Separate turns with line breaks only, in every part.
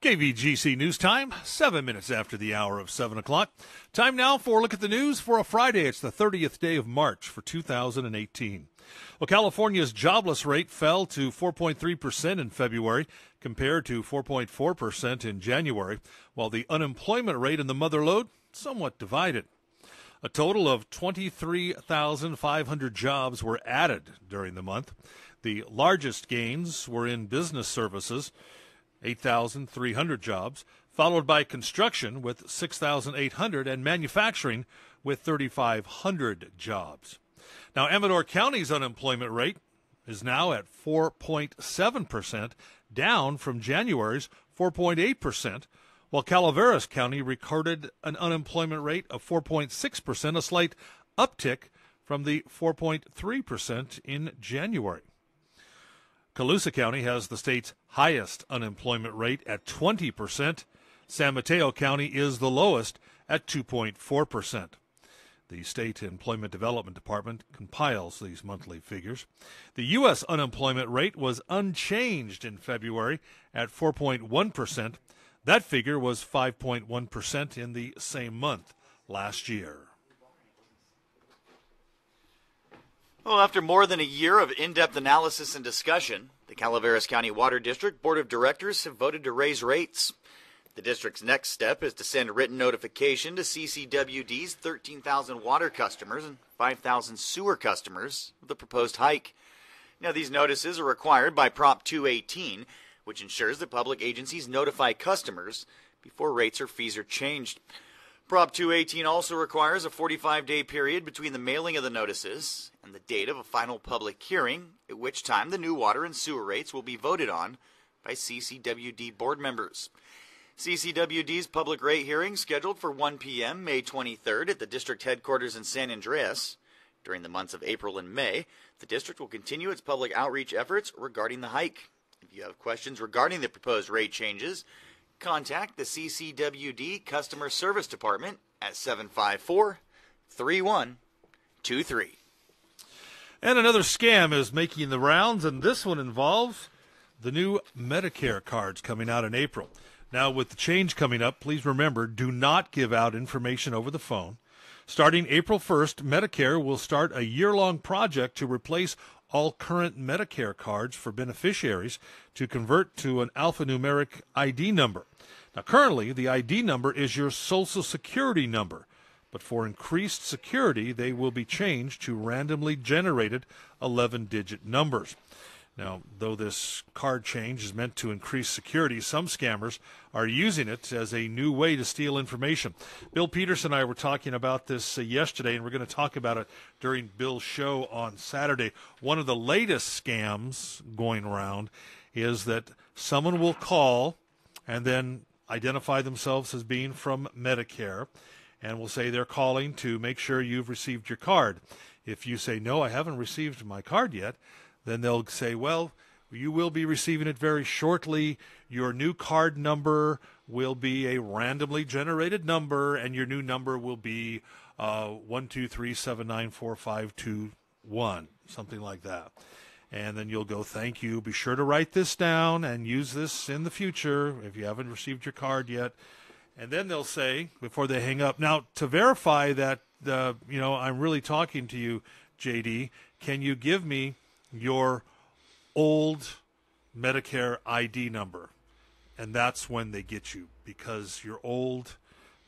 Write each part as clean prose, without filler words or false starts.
KVGC News Time, 7 minutes after the hour of 7 o'clock. Time now for a look at the news for a Friday. It's the 30th day of March for 2018. Well, California's jobless rate fell to 4.3% in February compared to 4.4% in January, while the unemployment rate in the mother lode somewhat divided. A total of 23,500 jobs were added during the month. The largest gains were in business services, 8,300 jobs, followed by construction with 6,800 and manufacturing with 3,500 jobs. Now, Amador County's unemployment rate is now at 4.7%, down from January's 4.8%, while Calaveras County recorded an unemployment rate of 4.6%, a slight uptick from the 4.3% in January. Colusa County has the state's highest unemployment rate at 20%. San Mateo County is the lowest at 2.4%. The State Employment Development Department compiles these monthly figures. The U.S. unemployment rate was unchanged in February at 4.1%. That figure was 5.1% in the same month last year.
Well, after more than a year of in-depth analysis and discussion, the Calaveras County Water District Board of Directors have voted to raise rates. The district's next step is to send a written notification to CCWD's 13,000 water customers and 5,000 sewer customers of the proposed hike. Now, these notices are required by Prop 218, which ensures that public agencies notify customers before rates or fees are changed. Prop 218 also requires a 45-day period between the mailing of the notices and the date of a final public hearing, at which time the new water and sewer rates will be voted on by CCWD board members. CCWD's public rate hearing scheduled for 1 p.m. May 23rd at the district headquarters in San Andreas. During the months of April and May, the district will continue its public outreach efforts regarding the hike. If you have questions regarding the proposed rate changes, contact the CCWD Customer Service Department at 754-3123.
And another scam is making the rounds, and this one involves the new Medicare cards coming out in April. Now, with the change coming up, please remember, do not give out information over the phone. Starting April 1st, Medicare will start a year-long project to replace all current Medicare cards for beneficiaries to convert to an alphanumeric ID number. Now, currently, the ID number is your Social Security number, but for increased security, they will be changed to randomly generated 11-digit numbers. Now, though this card change is meant to increase security, some scammers are using it as a new way to steal information. Bill Peterson and I were talking about this yesterday, and we're going to talk about it during Bill's show on Saturday. One of the latest scams going around is that someone will call and then identify themselves as being from Medicare and will say they're calling to make sure you've received your card. If you say, no, I haven't received my card yet, then they'll say, well, you will be receiving it very shortly. Your new card number will be a randomly generated number, and your new number will be 123794521, something like that. And then you'll go, thank you. Be sure to write this down and use this in the future if you haven't received your card yet. And then they'll say, before they hang up, now, to verify that, I'm really talking to you, JD, can you give me your old Medicare ID number? And that's when they get you, because your old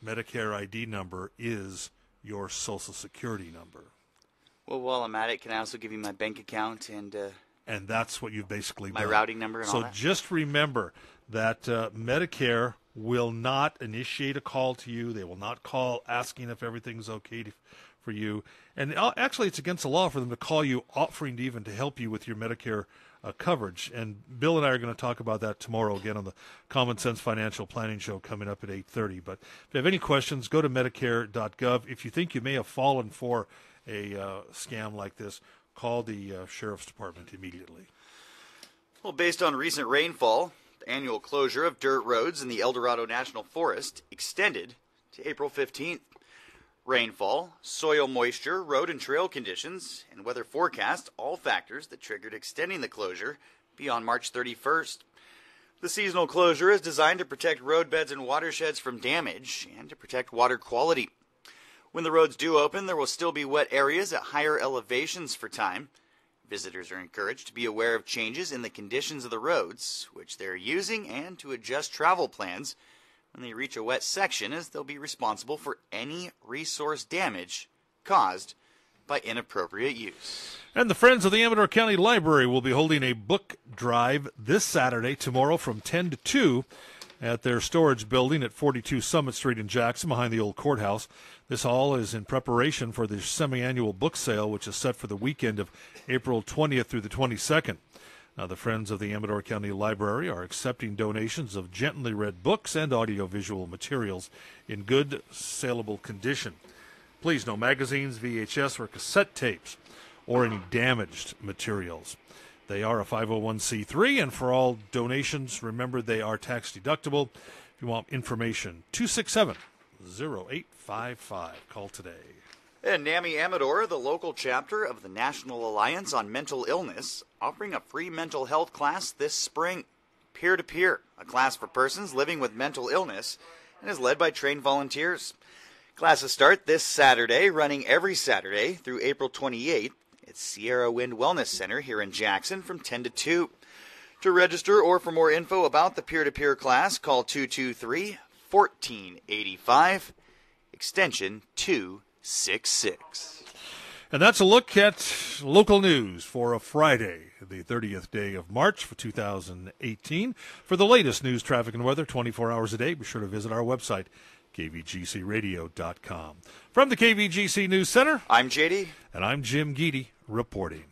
Medicare ID number is your Social Security number.
Well, while I'm at it, can I also give you my bank account and
that's what you've basically
my
done.
routing number and all that?
So just remember that Medicare will not initiate a call to you. They will not call asking if everything's okay for you. And actually, it's against the law for them to call you offering to even to help you with your Medicare coverage. And Bill and I are going to talk about that tomorrow again on the Common Sense Financial Planning Show coming up at 8:30. But if you have any questions, go to Medicare.gov. If you think you may have fallen for a scam like this, call the Sheriff's Department immediately.
Well, based on recent rainfall, the annual closure of dirt roads in the El Dorado National Forest extended to April 15th. Rainfall, soil moisture, road and trail conditions, and weather forecast all factors that triggered extending the closure beyond March 31st. The seasonal closure is designed to protect roadbeds and watersheds from damage and to protect water quality. When the roads do open, there will still be wet areas at higher elevations for time. Visitors are encouraged to be aware of changes in the conditions of the roads, which they're using, and to adjust travel plans when they reach a wet section, as they'll be responsible for any resource damage caused by inappropriate use.
And the Friends of the Amador County Library will be holding a book drive this Saturday, tomorrow from 10 to 2 at their storage building at 42 Summit Street in Jackson, behind the old courthouse. This all is in preparation for the semi-annual book sale, which is set for the weekend of April 20th through the 22nd. Now, the Friends of the Amador County Library are accepting donations of gently read books and audiovisual materials in good, saleable condition. Please, no magazines, VHS, or cassette tapes, or any damaged materials. They are a 501c3, and for all donations, remember they are tax deductible. If you want information, 267-0855. Call today.
In NAMI Amador, the local chapter of the National Alliance on Mental Illness, offering a free mental health class this spring. Peer-to-peer, a class for persons living with mental illness, and is led by trained volunteers. Classes start this Saturday, running every Saturday through April 28th at Sierra Wind Wellness Center here in Jackson from 10 to 2. To register or for more info about the peer-to-peer class, call 223-1485, extension 266.
And that's a look at local news for a Friday, the 30th day of March for 2018. For the latest news, traffic, and weather 24 hours a day, be sure to visit our website, kvgcradio.com. From the KVGC News Center,
I'm JD.
And I'm Jim Geedy reporting.